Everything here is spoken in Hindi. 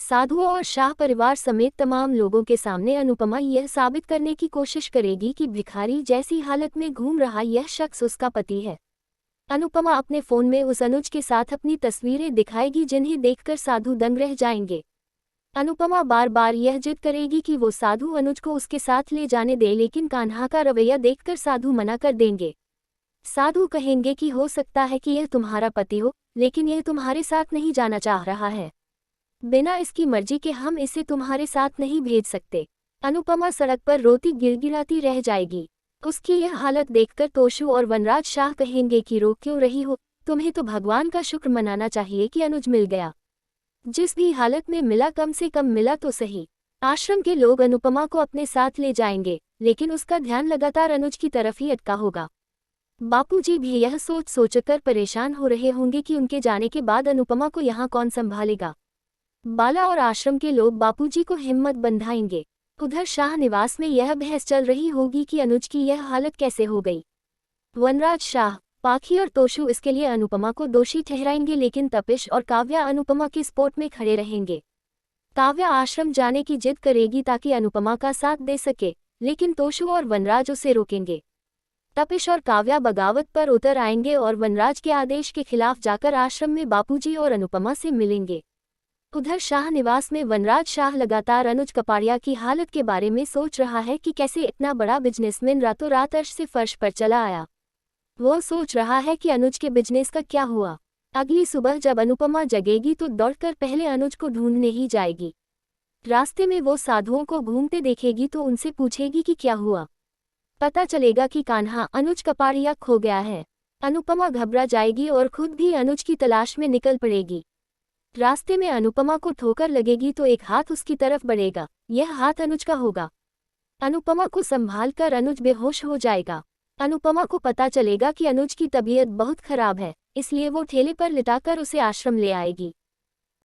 साधुओं और शाह परिवार समेत तमाम लोगों के सामने अनुपमा यह साबित करने की कोशिश करेगी कि भिखारी जैसी हालत में घूम रहा यह शख्स उसका पति है। अनुपमा अपने फोन में उस अनुज के साथ अपनी तस्वीरें दिखाएगी जिन्हें देखकर साधु दंग रह जाएंगे। अनुपमा बार बार यह जिद करेगी कि वो साधु अनुज को उसके साथ ले जाने दे, लेकिन कान्हा का रवैया देखकर साधु मना कर देंगे। साधु कहेंगे कि हो सकता है कि यह तुम्हारा पति हो, लेकिन यह तुम्हारे साथ नहीं जाना चाह रहा है। बिना इसकी मर्जी के हम इसे तुम्हारे साथ नहीं भेज सकते। अनुपमा सड़क पर रोती गिड़गिड़ाती रह जाएगी। उसकी यह हालत देखकर तोशु और वनराज शाह कहेंगे कि रो क्यों रही हो, तुम्हें तो भगवान का शुक्र मनाना चाहिए कि अनुज मिल गया। जिस भी हालत में मिला, कम से कम मिला तो सही। आश्रम के लोग अनुपमा को अपने साथ ले जाएंगे, लेकिन उसका ध्यान लगातार अनुज की तरफ ही अटका होगा। बापूजी भी यह सोच सोचकर परेशान हो रहे होंगे कि उनके जाने के बाद अनुपमा को यहाँ कौन संभालेगा। बाला और आश्रम के लोग बापूजी को हिम्मत बंधाएंगे। उधर शाह निवास में यह बहस चल रही होगी कि अनुज की यह हालत कैसे हो गई। वनराज शाह, पाखी और तोशु इसके लिए अनुपमा को दोषी ठहराएंगे, लेकिन तपिश और काव्या अनुपमा के सपोर्ट में खड़े रहेंगे। काव्या आश्रम जाने की जिद करेगी ताकि अनुपमा का साथ दे सके, लेकिन तोशु और वनराज उसे रोकेंगे। तपिश और काव्या बगावत पर उतर आएंगे और वनराज के आदेश के खिलाफ जाकर आश्रम में बापूजी और अनुपमा से मिलेंगे। उधर शाह निवास में वनराज शाह लगातार अनुज कपाड़िया की हालत के बारे में सोच रहा है कि कैसे इतना बड़ा बिजनेसमैन रातों रात अर्श से फर्श पर चला आया। वो सोच रहा है कि अनुज के बिजनेस का क्या हुआ। अगली सुबह जब अनुपमा जगेगी तो दौड़कर पहले अनुज को ढूंढने ही जाएगी। रास्ते में वो साधुओं को घूमते देखेगी तो उनसे पूछेगी कि क्या हुआ। पता चलेगा कि कान्हा अनुज कपाड़िया खो गया है। अनुपमा घबरा जाएगी और खुद भी अनुज की तलाश में निकल पड़ेगी। रास्ते में अनुपमा को ठोकर लगेगी तो एक हाथ उसकी तरफ बढ़ेगा। यह हाथ अनुज का होगा। अनुपमा को संभालकर अनुज बेहोश हो जाएगा। अनुपमा को पता चलेगा कि अनुज की तबीयत बहुत खराब है, इसलिए वो ठेले पर लिटाकर उसे आश्रम ले आएगी।